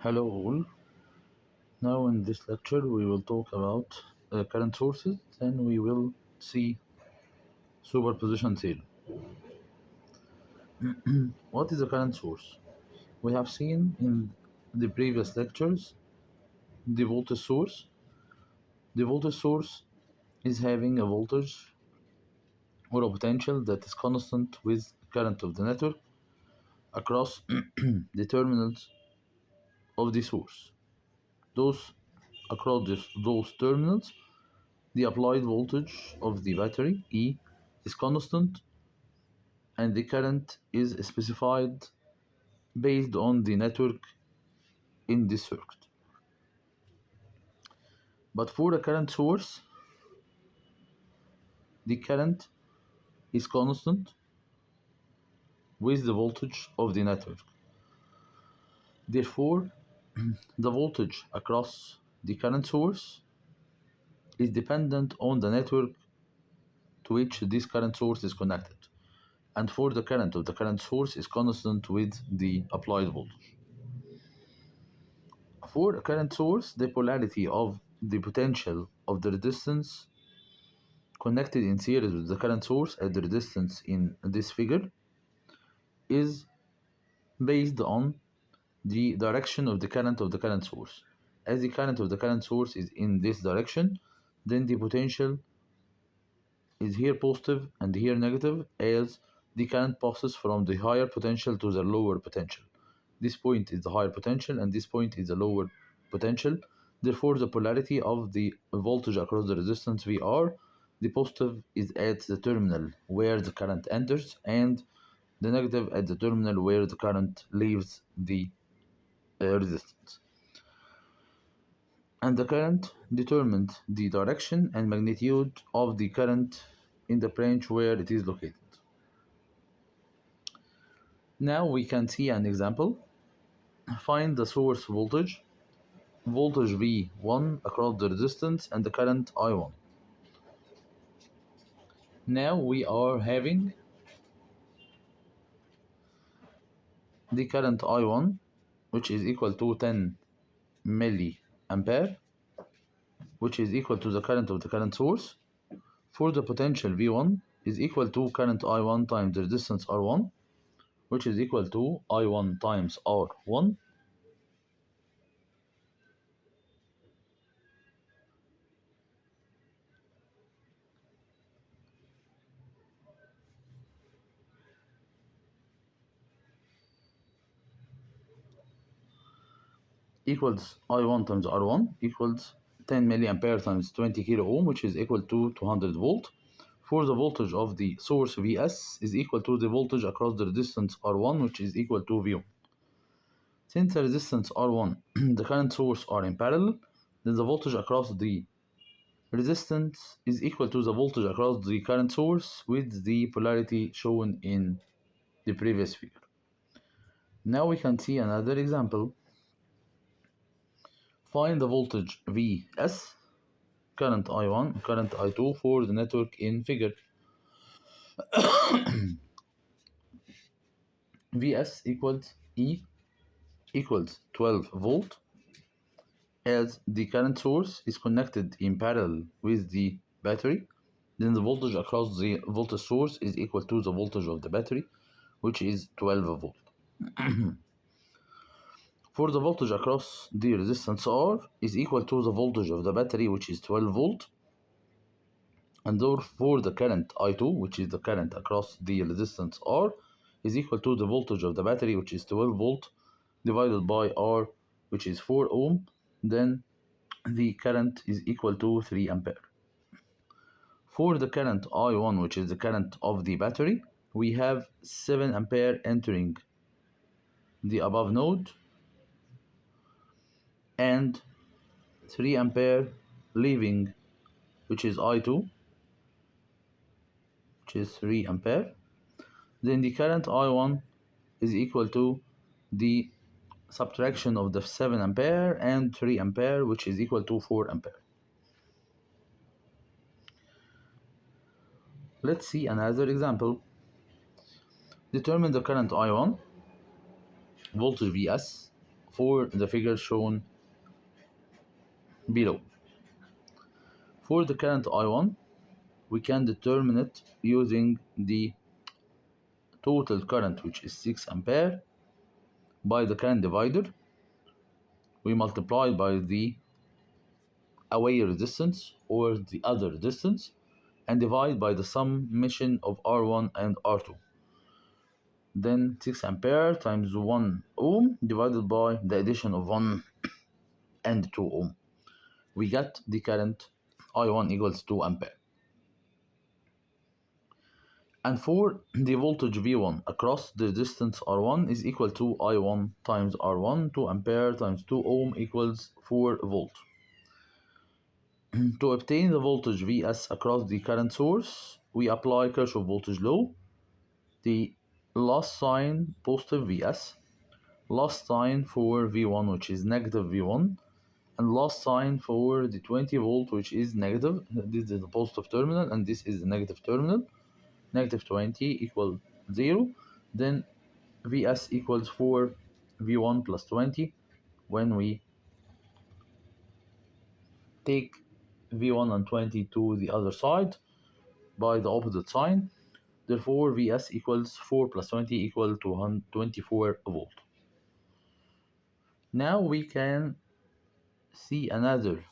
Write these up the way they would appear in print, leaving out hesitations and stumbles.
Hello all. Now in this lecture we will talk about current sources, then we will see superposition theorem. What is a current source? We have seen in the previous lectures the voltage source. The voltage source is having a voltage or a potential that is constant with current of the network across the terminals of the source. Across those terminals, the applied voltage of the battery E is constant and the current is specified based on the network in this circuit. But for a current source, the current is constant with the voltage of the network. Therefore, the voltage across the current source is dependent on the network to which this current source is connected. And for the current of the current source is constant with the applied voltage. For a current source, the polarity of the potential of the resistance connected in series with the current source at the resistance in this figure is based on the direction of the current source. As the current of the current source is in this direction, then the potential is here positive and here negative as the current passes from the higher potential to the lower potential. This point is the higher potential and this point is the lower potential. Therefore, the polarity of the voltage across the resistance VR, the positive is at the terminal where the current enters and the negative at the terminal where the current leaves the resistance. And the current determines the direction and magnitude of the current in the branch where it is located. Now we can see an example. Find the source voltage V1 across the resistance and the current I1. Now we are having the current I1 which is equal to 10 milliampere, which is equal to the current of the current source. For the potential V1 is equal to current I1 times the resistance R1, which is equal to I1 times R1 equals I1 times R1 equals 10 milliampere times 20 kilo ohm, which is equal to 200 volt. For the voltage of the source Vs is equal to the voltage across the resistance R1, which is equal to V1. Since the resistance R1 the current source are in parallel, then the voltage across the resistance is equal to the voltage across the current source with the polarity shown in the previous figure. Now we can see another example. Find the voltage Vs, current I1, current I2 for the network in figure. Vs equals E equals 12 volt as the current source is connected in parallel with the battery. Then the voltage across the voltage source is equal to the voltage of the battery, which is 12 volt. For the voltage across the resistance R is equal to the voltage of the battery, which is 12 volt. And therefore the current I2, which is the current across the resistance R, is equal to the voltage of the battery, which is 12 volt, divided by R, which is 4 ohm. Then the current is equal to 3 ampere. For the current I1, which is the current of the battery, we have 7 ampere entering the above node and 3 ampere leaving, which is I2, which is 3 ampere. Then the current I1 is equal to the subtraction of the 7 ampere and 3 ampere, which is equal to 4 ampere. Let's see another example. Determine the current I1, voltage Vs for the figure shown below. For the current I1, we can determine it using the total current, which is 6 ampere, by the current divider. We multiply by the away resistance or the other resistance and divide by the summation of R1 and R2. Then 6 ampere times 1 ohm divided by the addition of 1 and 2 ohm. We get the current I1 equals 2 ampere. And for the voltage V1 across the resistance R1 is equal to I1 times R1, 2 ampere times 2 ohm equals 4 volt. To obtain the voltage Vs across the current source, we apply Kirchhoff voltage law. The last sign positive Vs, last sign for V1 which is negative V1, and last sign for the 20 volt which is negative. This is the positive terminal and this is the negative terminal. Negative 20 equals 0. Then Vs equals 4 V1 plus 20 when we take V1 and 20 to the other side by the opposite sign. Therefore, Vs equals 4 plus 20 equal to 24 volt. Now we can see another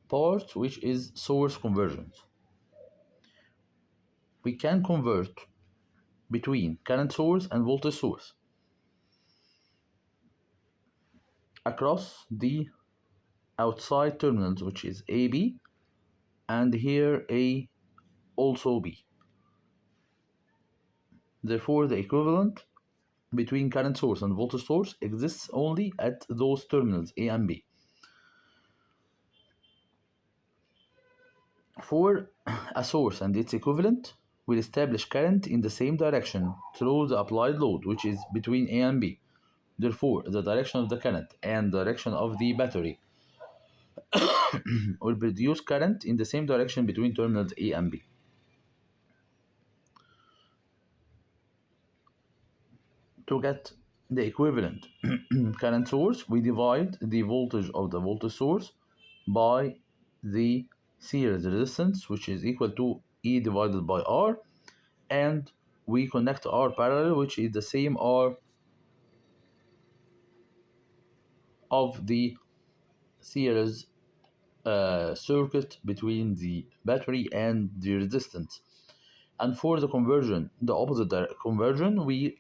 part, which is source conversions. We can convert between current source and voltage source across the outside terminals, which is AB, and here A also B. Therefore, the equivalent between current source and voltage source exists only at those terminals A and B. For a source and its equivalent, we'll establish current in the same direction through the applied load, which is between A and B. Therefore, the direction of the current and direction of the battery will produce current in the same direction between terminals A and B. To get the equivalent current source, we divide the voltage of the voltage source by the series resistance, which is equal to E divided by R, and we connect R parallel, which is the same R of the series circuit between the battery and the resistance. And for the conversion, the opposite conversion, we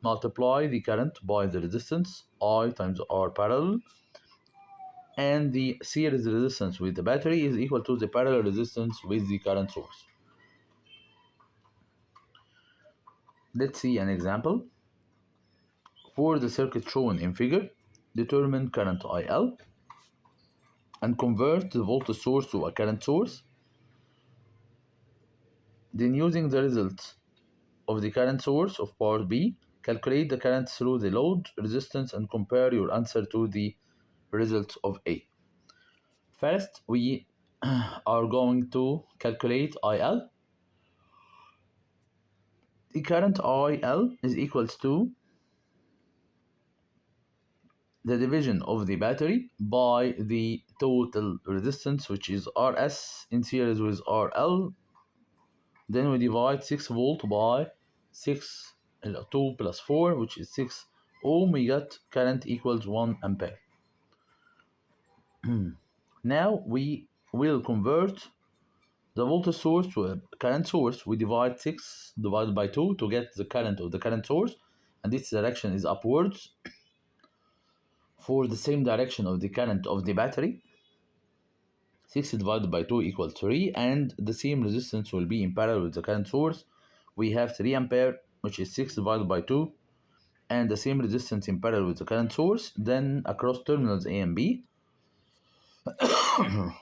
multiply the current by the resistance I times R parallel, and the series resistance with the battery is equal to the parallel resistance with the current source. Let's see an example. For the circuit shown in figure, determine current IL and convert the voltage source to a current source. Then, using the results of the current source of part B, calculate the current through the load resistance and compare your answer to the results of A. First, we are going to calculate IL. The current IL is equals to the division of the battery by the total resistance, which is RS in series with RL. Then we divide 6 volt by 2 plus 4, which is 6 ohm. We get current equals 1 ampere. Now we will convert the voltage source to a current source. We divide 6 divided by 2 to get the current of the current source, and its direction is upwards. For the same direction of the current of the battery, 6 divided by 2 equals 3, and the same resistance will be in parallel with the current source. We have 3 ampere, which is 6 divided by 2, and the same resistance in parallel with the current source. Then across terminals A and B,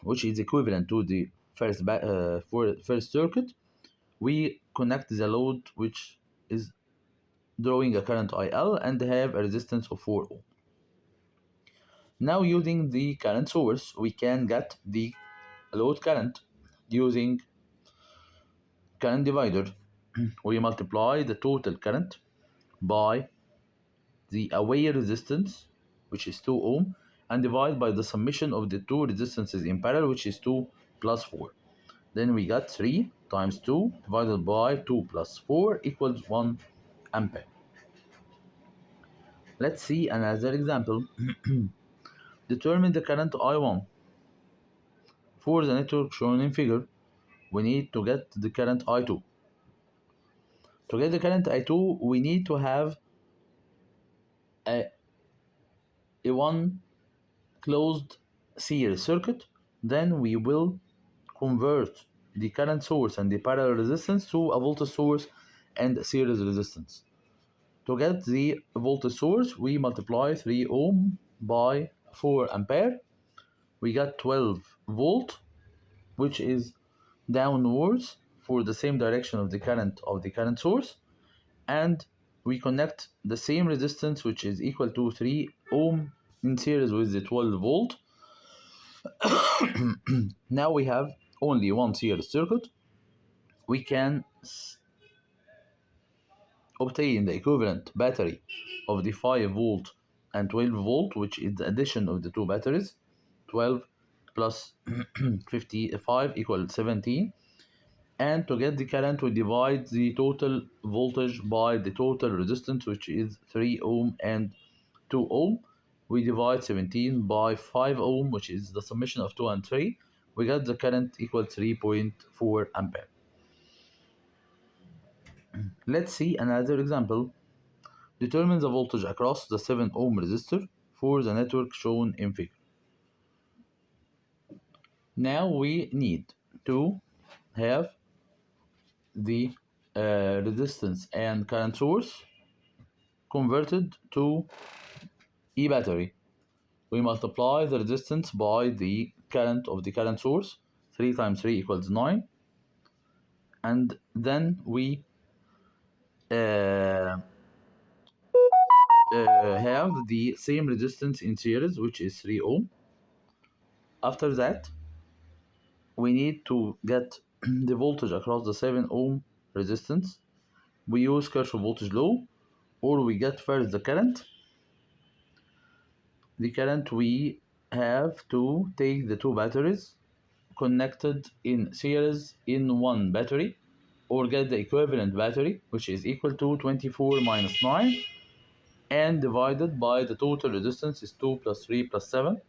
which is equivalent to the first circuit, we connect the load, which is drawing a current IL and have a resistance of 4 ohm. Now, using the current source, we can get the load current using current divider. We multiply the total current by the away resistance, which is 2 ohm, and divide by the summation of the two resistances in parallel, which is 2 plus 4. Then we got 3 times 2 divided by 2 plus 4 equals 1 ampere. Let's see another example. Determine the current I1. For the network shown in figure, we need to get the current I2. To get the current I2, we need to have a one closed series circuit. Then we will convert the current source and the parallel resistance to a voltage source and a series resistance. To get the voltage source, we multiply 3 ohm by 4 ampere. We got 12 volt, which is downwards for the same direction of the current source, and we connect the same resistance, which is equal to 3 ohm, in series with the 12 volt. Now we have only one series circuit. We can obtain the equivalent battery of the 5 volt and 12 volt, which is the addition of the two batteries. 12 plus 55 equals 17. And to get the current, we divide the total voltage by the total resistance, which is 3 ohm and 2 ohm. We divide 17 by 5 ohm, which is the summation of 2 and 3. We got the current equal 3.4 ampere. Let's see another example. Determine the voltage across the 7 ohm resistor for the network shown in figure. Now we need to have the resistance and current source converted to E battery. We multiply the resistance by the current of the current source. 3 times 3 equals 9. And then we have the same resistance in series, which is 3 ohm. After that, we need to get the voltage across the 7 ohm resistance. We use Kirchhoff voltage law, or we get first the current. The current, we have to take the two batteries connected in series in one battery, or get the equivalent battery, which is equal to 24 minus 9, and divided by the total resistance is 2 plus 3 plus 7.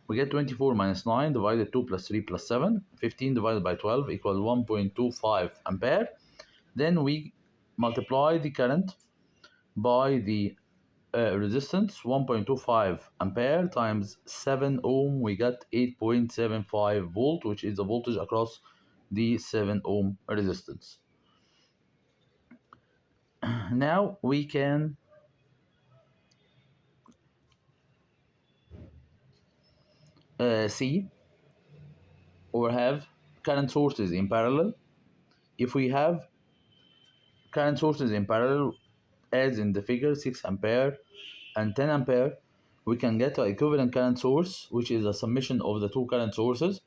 We get 24 minus 9 divided 2 plus 3 plus 7. 15 divided by 12 equals 1.25 ampere. Then we multiply the current by the resistance. 1.25 ampere times 7 ohm, we got 8.75 volt, which is the voltage across the 7 ohm resistance. Now we can see or have current sources in parallel. If we have current sources in parallel, as in the figure, 6 ampere and 10 ampere, we can get an equivalent current source, which is a summation of the two current sources,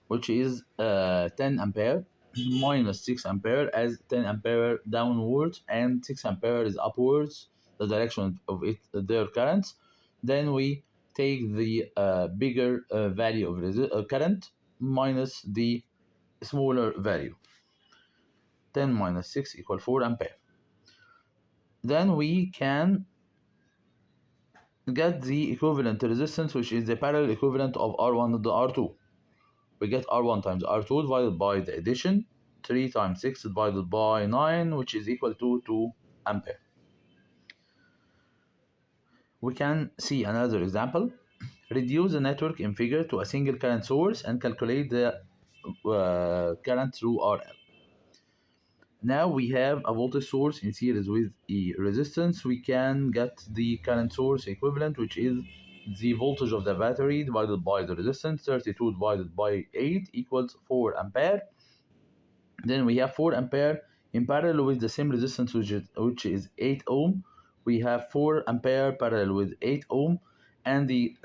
which is 10 ampere minus 6 ampere, as 10 ampere downwards and 6 ampere is upwards, the direction of their currents. Then we take the bigger value of current minus the smaller value. 10 minus 6 equals 4 ampere. Then we can get the equivalent resistance, which is the parallel equivalent of R1 and the R2. We get R1 times R2 divided by the addition, 3 times 6 divided by 9, which is equal to 2 ampere. We can see another example. Reduce the network in figure to a single current source and calculate the current through RL. Now we have a voltage source in series with a resistance. We can get the current source equivalent, which is the voltage of the battery divided by the resistance. 32 divided by 8 equals 4 ampere. Then we have 4 ampere in parallel with the same resistance, which is 8 ohm. We have 4 ampere parallel with 8 ohm, and the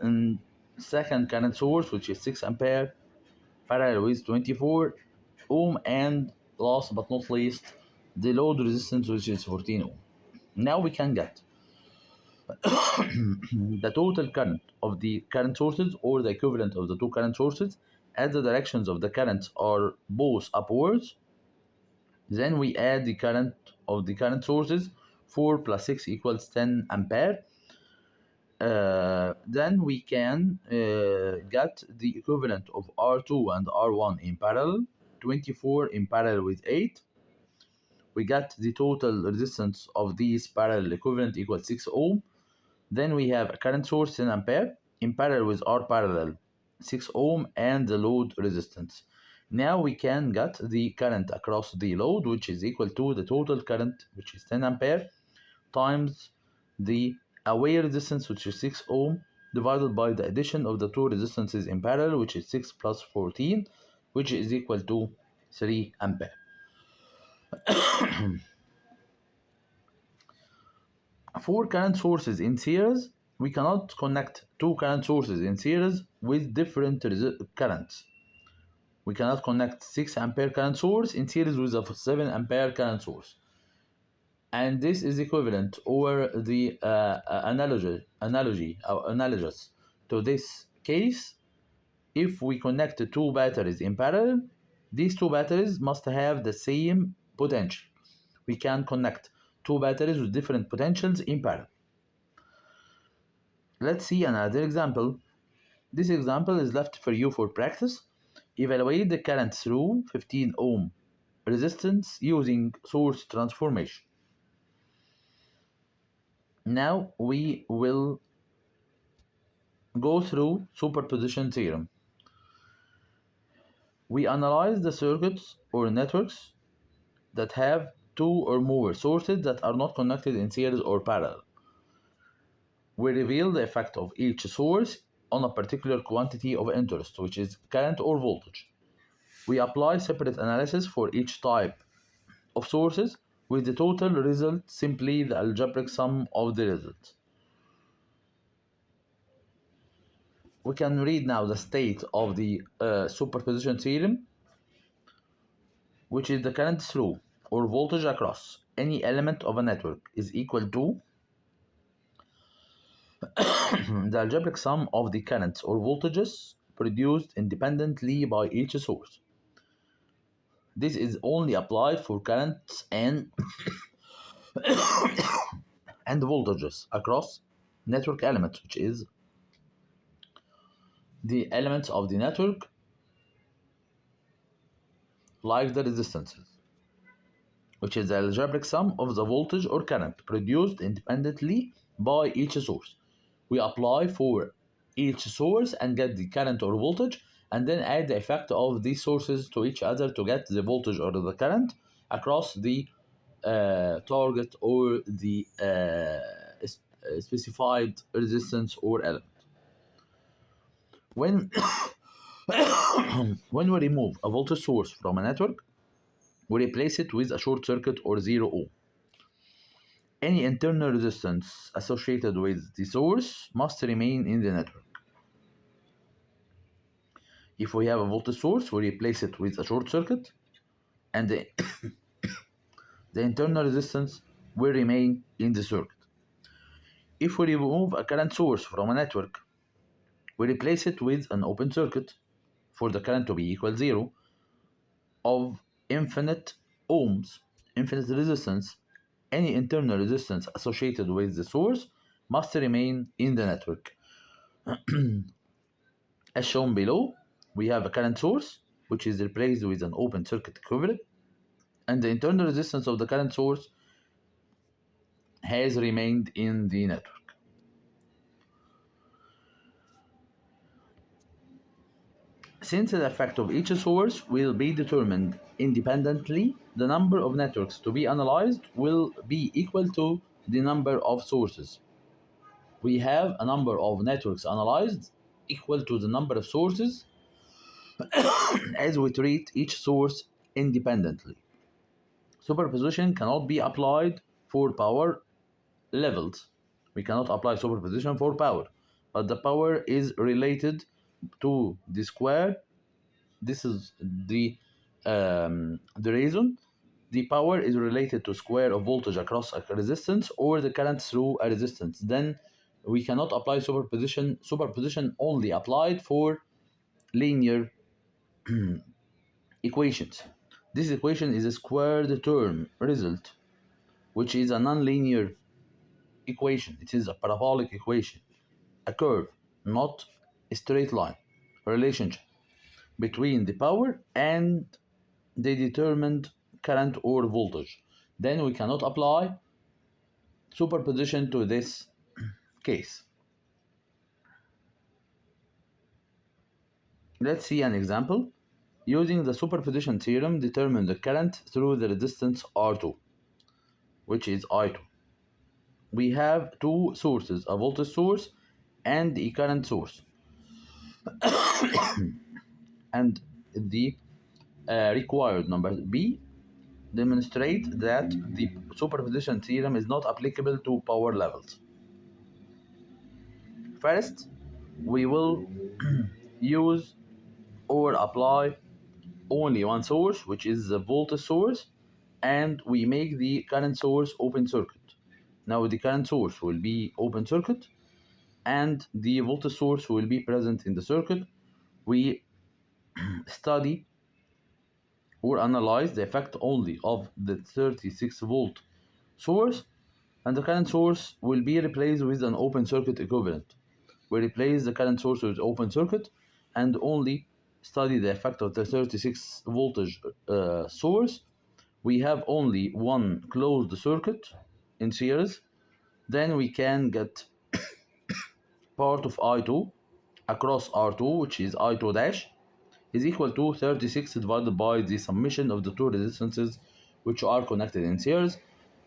second current source, which is 6 ampere parallel with 24 ohm, and last but not least the load resistance, which is 14 ohm. Now we can get the total current of the current sources, or the equivalent of the two current sources, as the directions of the currents are both upwards. Then we add the current of the current sources. 4 plus 6 equals 10 ampere. Then we can get the equivalent of R2 and R1 in parallel, 24 in parallel with 8. We get the total resistance of these parallel equivalent equals 6 ohm. Then we have a current source 10 ampere in parallel with R parallel 6 ohm and the load resistance. Now we can get the current across the load, which is equal to the total current, which is 10 ampere, times the away resistance, which is 6 ohm, divided by the addition of the two resistances in parallel, which is 6 plus 14, which is equal to 3 ampere. For current sources in series, we cannot connect two current sources in series with different currents. We cannot connect 6 ampere current source in series with a 7 ampere current source. And this is equivalent, or the analogous to this case. If we connect two batteries in parallel, these two batteries must have the same potential. We can connect two batteries with different potentials in parallel. Let's see another example. This example is left for you for practice. Evaluate the current through 15 ohm resistance using source transformation. Now we will go through superposition theorem. We analyze the circuits or networks that have two or more sources that are not connected in series or parallel. We reveal the effect of each source on a particular quantity of interest, which is current or voltage. We apply separate analysis for each type of sources, with the total result simply the algebraic sum of the results. We can read now the state of the superposition theorem, which is the current through or voltage across any element of a network is equal to the algebraic sum of the currents or voltages produced independently by each source. This is only applied for currents and and voltages across network elements, which is the elements of the network, like the resistances, which is the algebraic sum of the voltage or current produced independently by each source. We apply for each source and get the current or voltage, and then add the effect of these sources to each other to get the voltage or the current across the target or the specified resistance or element. When when we remove a voltage source from a network, we replace it with a short circuit or 0 ohm. Any internal resistance associated with the source must remain in the network. If we have a voltage source, we replace it with a short circuit, and the internal resistance will remain in the circuit. If we remove a current source from a network, we replace it with an open circuit for the current to be equal 0 of infinite ohms, infinite resistance. Any internal resistance associated with the source must remain in the network. As shown below, we have a current source, which is replaced with an open circuit equivalent, and the internal resistance of the current source has remained in the network. Since the effect of each source will be determined independently, the number of networks to be analyzed will be equal to the number of sources. We have a number of networks analyzed equal to the number of sources as we treat each source independently. Superposition cannot be applied for power levels. We cannot apply superposition for power, but the power is related to the square. This is the reason the power is related to square of voltage across a resistance or the current through a resistance, then we cannot apply superposition. Superposition only applied for linear equations. This equation is a squared term result, which is a nonlinear equation. It is a parabolic equation, a curve, not a straight line relationship between the power and the determined current or voltage. Then we cannot apply superposition to this case. Let's see an example. Using the superposition theorem, determine the current through the resistance R2, which is I2. We have two sources, a voltage source and a current source. And the required number B, demonstrate that the superposition theorem is not applicable to power levels. First, we will use or apply only one source, which is the voltage source, and we make the current source open circuit. Now the current source will be open circuit and the voltage source will be present in the circuit. We study or analyze the effect only of the 36 volt source, and the current source will be replaced with an open circuit equivalent. We replace the current source with open circuit and only study the effect of the 36 voltage source. We have only one closed circuit in series. Then we can get part of I2 across R2, which is I2 dash, is equal to 36 divided by the summation of the two resistances which are connected in series,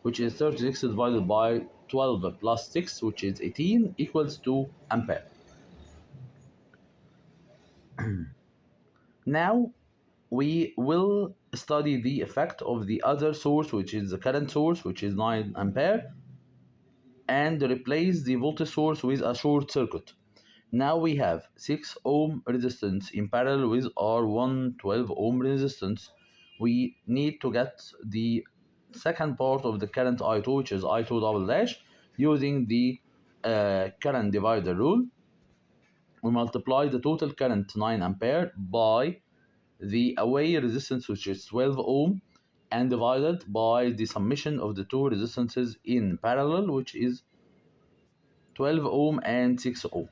which is 36 divided by 12 plus 6, which is 18, equals to ampere. Now we will study the effect of the other source, which is the current source, which is 9 ampere, and replace the voltage source with a short circuit. Now we have 6 ohm resistance in parallel with R1 12 ohm resistance. We need to get the second part of the current I2, which is I2 double dash, using the current divider rule. We multiply the total current 9 ampere by the away resistance, which is 12 ohm, and divided by the summation of the two resistances in parallel, which is 12 ohm and 6 ohm.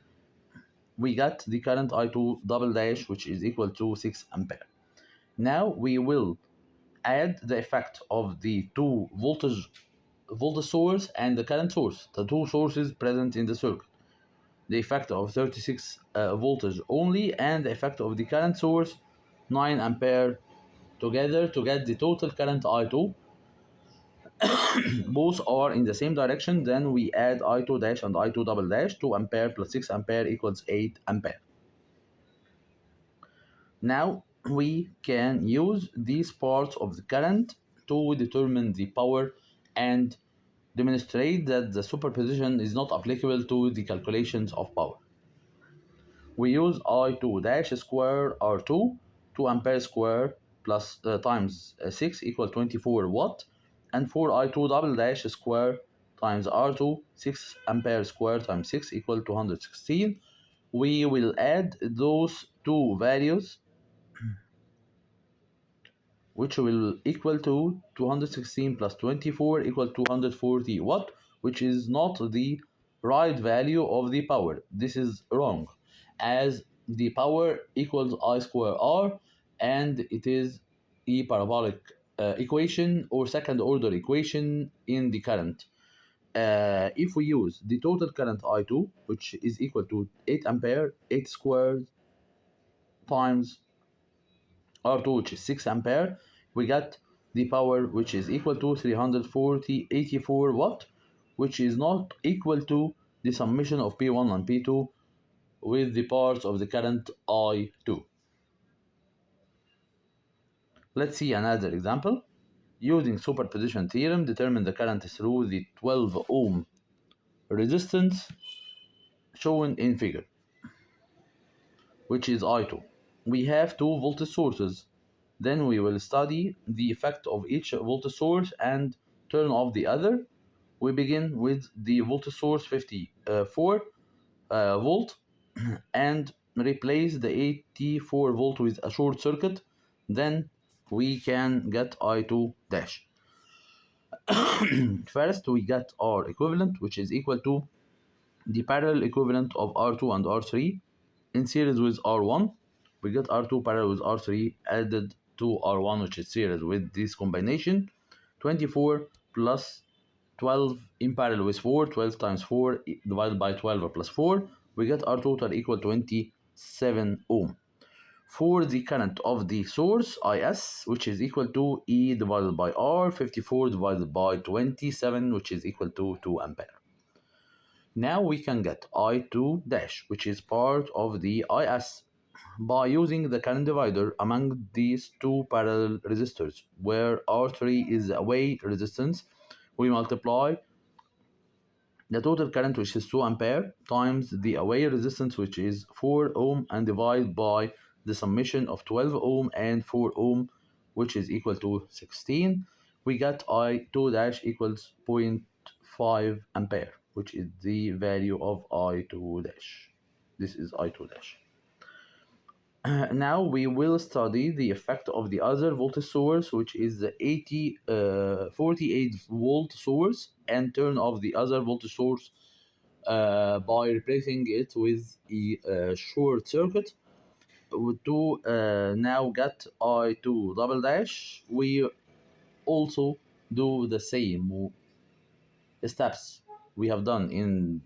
We got the current I2 double dash, which is equal to 6 ampere. Now we will add the effect of the two voltage source and the current source, the two sources present in the circuit. The effect of 36 voltage only and the effect of the current source 9 ampere together to get the total current I2. Both are in the same direction. Then we add I2 dash and I2 double dash. 2 ampere plus 6 ampere equals 8 ampere. Now we can use these parts of the current to determine the power and demonstrate that the superposition is not applicable to the calculations of power. We use I2 dash square R2, 2 ampere square plus times 6 equal 24 watt, and for I2 double dash square times R2, 6 ampere square times 6 equal 216. We will add those two values, which will equal to 216 plus 24 equal 240 watt, which is not the right value of the power. This is wrong, as the power equals I square R, and it is a parabolic equation or second order equation in the current. If we use the total current I2, which is equal to 8 ampere, 8 squared times R2, which is 6 ampere, we get the power which is equal to 384 watt, which is not equal to the summation of P1 and P2 with the parts of the current I2. Let's see another example. Using superposition theorem, determine the current through the 12 ohm resistance shown in figure, which is I2. We have two voltage sources. Then we will study the effect of each voltage source and turn off the other. We begin with the voltage source 54 volt and replace the 84 volt with a short circuit. Then we can get I2 dash. First we get R equivalent, which is equal to the parallel equivalent of R2 and R3 in series with R1. We get R2 parallel with R3 added to R1, which is series with this combination. 24 plus 12 in parallel with 4, 12 times 4 divided by 12 plus 4. We get our total equal 27 ohm. For the current of the source, IS, which is equal to E divided by R, 54 divided by 27, which is equal to 2 ampere. Now we can get I2 dash, which is part of the IS, by using the current divider among these two parallel resistors, where R3 is away resistance. We multiply the total current, which is 2 ampere, times the away resistance, which is 4 ohm, and divide by the summation of 12 ohm and 4 ohm, which is equal to 16. We get I2 dash equals 0.5 ampere, which is the value of I2 dash. This is I2 dash. Now we will study the effect of the other voltage source, which is the 48 volt source, and turn off the other voltage source by replacing it with a short circuit. To now get I2 double dash, we also do the same steps we have done in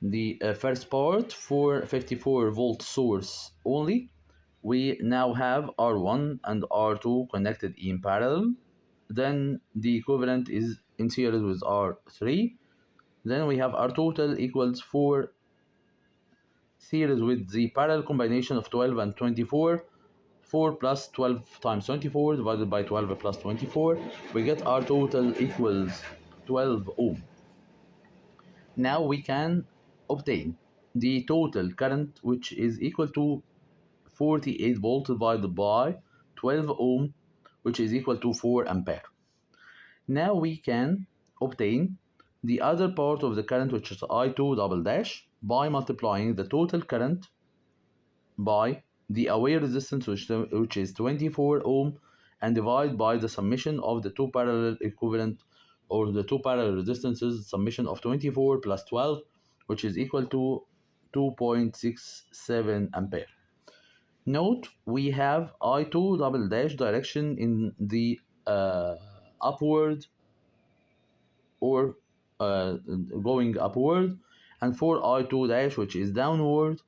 the first part for 54 volt source only. We now have R1 and R2 connected in parallel. Then the equivalent is in series with R3. Then we have R total equals 4 series with the parallel combination of 12 and 24. 4 plus 12 times 24 divided by 12 plus 24. We get R total equals 12 ohm. Now we can obtain the total current, which is equal to 48 volt divided by 12 ohm, which is equal to 4 ampere. Now we can obtain the other part of the current, which is I2 double dash, by multiplying the total current by the away resistance, which is 24 ohm, and divide by the summation of the two parallel equivalent, or the two parallel resistances, summation of 24 plus 12, which is equal to 2.67 ampere. Note, we have I2 double dash direction in the upward or going upward, and for I2 dash, which is downward,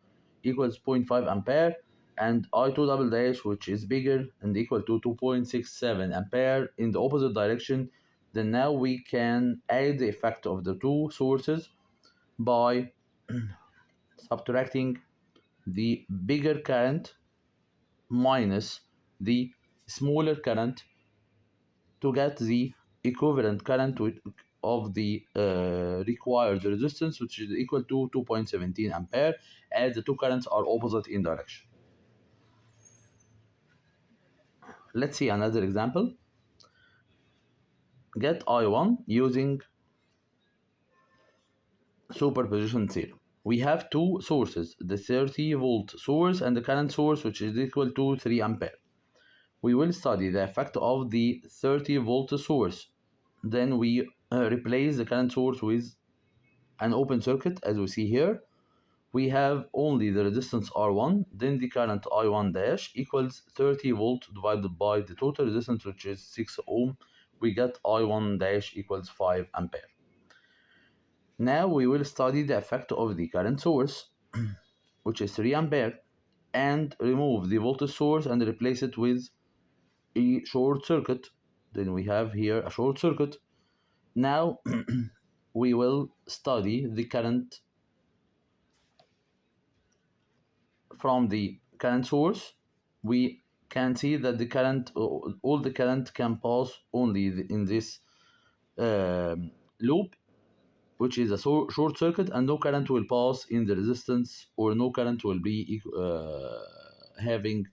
equals 0.5 ampere, and I2 double dash, which is bigger and equal to 2.67 ampere in the opposite direction. Then now we can add the effect of the two sources by subtracting the bigger current minus the smaller current to get the equivalent current of the required resistance, which is equal to 2.17 ampere, as the two currents are opposite in direction. Let's see another example. Get I1 using superposition theorem. We have two sources, the 30 volt source and the current source, which is equal to 3 ampere. We will study the effect of the 30 volt source. Then we replace the current source with an open circuit, as we see here. We have only the resistance R1, then the current I1 dash equals 30 volt divided by the total resistance, which is 6 ohm. We get I1 dash equals 5 ampere. Now we will study the effect of the current source, which is 3 ampere, and remove the voltage source and replace it with a short circuit. Then we have here a short circuit. Now we will study the current from the current source. We can see that the current, all the current can pass only in this loop, which is a short circuit, and no current will pass in the resistance, or no current will be having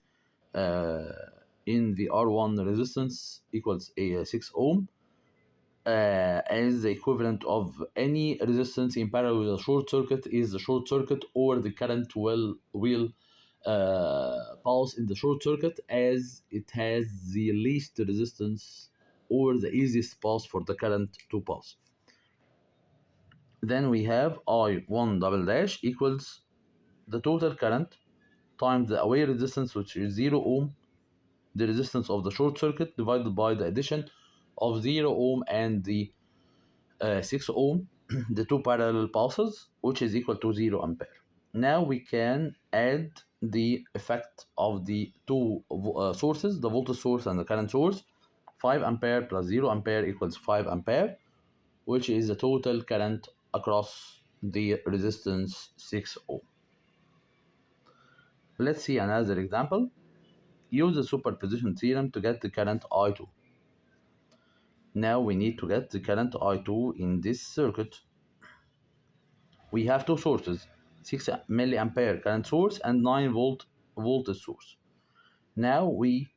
in the R1 resistance equals a 6 ohm as the equivalent of any resistance in parallel with a short circuit is the short circuit, or the current will pass in the short circuit as it has the least resistance or the easiest path for the current to pass. Then we have I1 double dash equals the total current times the away resistance, which is 0 ohm, the resistance of the short circuit, divided by the addition of 0 ohm and the 6 ohm, the two parallel passes, which is equal to 0 ampere. Now we can add the effect of the two sources, the voltage source and the current source. 5 ampere plus 0 ampere equals 5 ampere, which is the total current across the resistance 6 ohm. Let's see another example. Use the superposition theorem to get the current I2. Now we need to get the current I2 in this circuit. We have two sources, 6 milliampere current source and 9 volt voltage source. Now we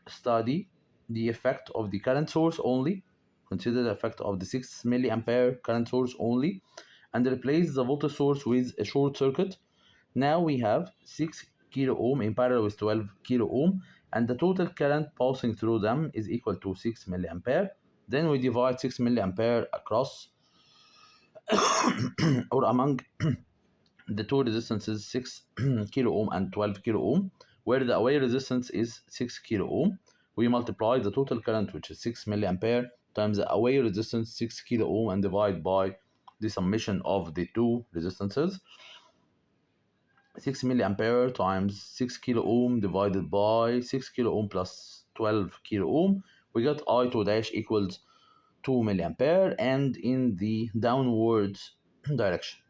study the effect of the current source only, consider the effect of the 6 milliampere current source only, and replace the voltage source with a short circuit. Now we have 6 kilo ohm in parallel with 12 kilo ohm, and the total current passing through them is equal to 6 milliampere. Then we divide 6 milliampere across or among the two resistances 6 kilo ohm and 12 kilo ohm, where the away resistance is 6 kilo ohm. We multiply the total current, which is 6 milliampere, times the away resistance 6 kilo ohm and divide by the summation of the two resistances. 6 milliampere times 6 kilo ohm divided by 6 kilo ohm plus 12 kilo ohm, we got I2 dash equals 2 milliampere and in the downwards direction.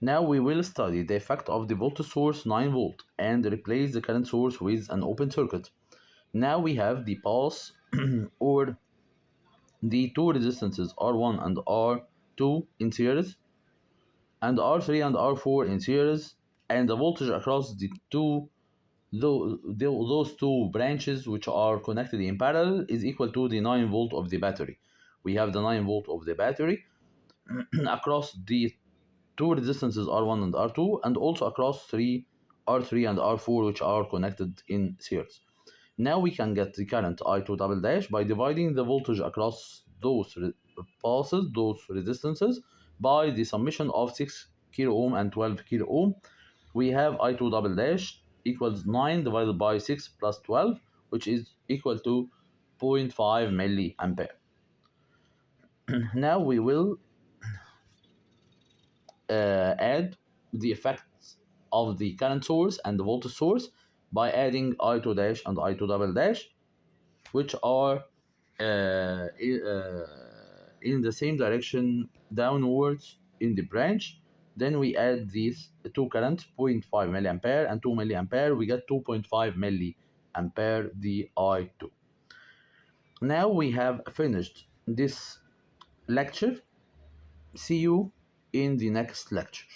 Now we will study the effect of the voltage source 9 volt and replace the current source with an open circuit. Now we have the path or the two resistances R1 and R2 in series, and R3 and R4 in series, and the voltage across the those two branches which are connected in parallel is equal to the 9 volt of the battery. We have the 9 volt of the battery across the two resistances R1 and R2, and also across R3 and R4, which are connected in series. Now we can get the current I2 double dash by dividing the voltage across those passes, those resistances, by the summation of 6 kilo ohm and 12 kilo ohm. We have I2 double dash equals 9 divided by 6 plus 12, which is equal to 0.5 milliampere. Now we will add the effects of the current source and the voltage source by adding I2 dash and I2 double dash, which are in the same direction downwards in the branch. Then we add these two currents, 0.5 milliampere and 2 milliampere. We get 2.5 milliampere the I2. Now we have finished this lecture. See you in the next lecture.